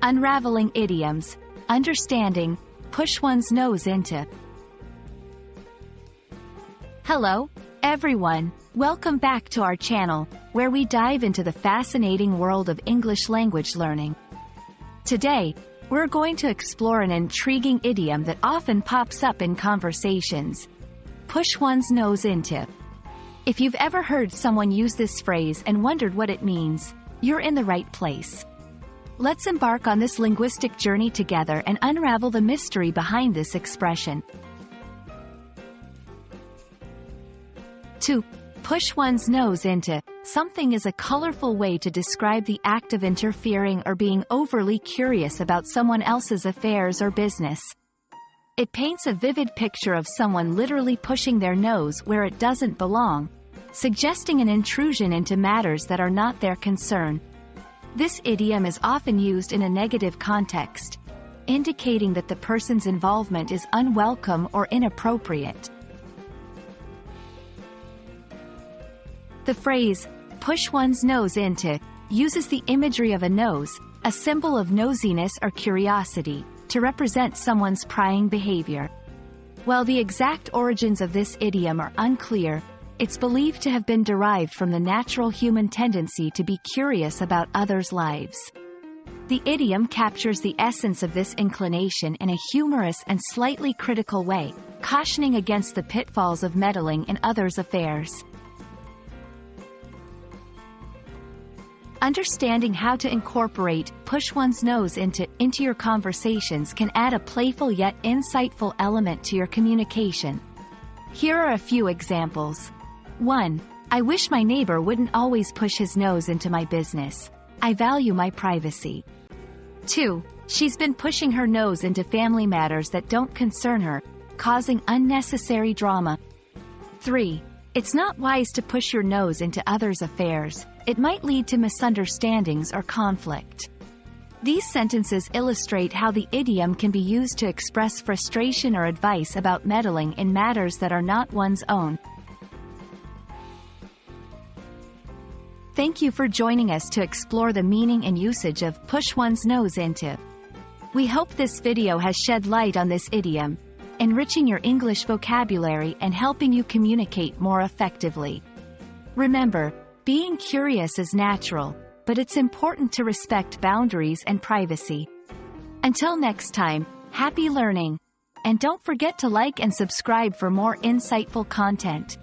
Unraveling Idioms, Understanding, Push One's Nose Into. Hello, everyone. Welcome back to our channel, where we dive into the fascinating world of English language learning. Today, we're going to explore an intriguing idiom that often pops up in conversations. Push one's nose into. If you've ever heard someone use this phrase and wondered what it means, you're in the right place. Let's embark on this linguistic journey together and unravel the mystery behind this expression. To push one's nose into something is a colorful way to describe the act of interfering or being overly curious about someone else's affairs or business. It paints a vivid picture of someone literally pushing their nose where it doesn't belong, suggesting an intrusion into matters that are not their concern. This idiom is often used in a negative context, indicating that the person's involvement is unwelcome or inappropriate. The phrase, push one's nose into, uses the imagery of a nose, a symbol of nosiness or curiosity, to represent someone's prying behavior. While the exact origins of this idiom are unclear, it's believed to have been derived from the natural human tendency to be curious about others' lives. The idiom captures the essence of this inclination in a humorous and slightly critical way, cautioning against the pitfalls of meddling in others' affairs. Understanding how to incorporate push one's nose into your conversations can add a playful yet insightful element to your communication. Here are a few examples. 1. I wish my neighbor wouldn't always push his nose into my business. I value my privacy. 2. She's been pushing her nose into family matters that don't concern her, causing unnecessary drama. 3. It's not wise to push your nose into others' affairs. It might lead to misunderstandings or conflict. These sentences illustrate how the idiom can be used to express frustration or advice about meddling in matters that are not one's own. Thank you for joining us to explore the meaning and usage of push one's nose into. We hope this video has shed light on this idiom, enriching your English vocabulary and helping you communicate more effectively. Remember, being curious is natural, but it's important to respect boundaries and privacy. Until next time, happy learning! And don't forget to like and subscribe for more insightful content.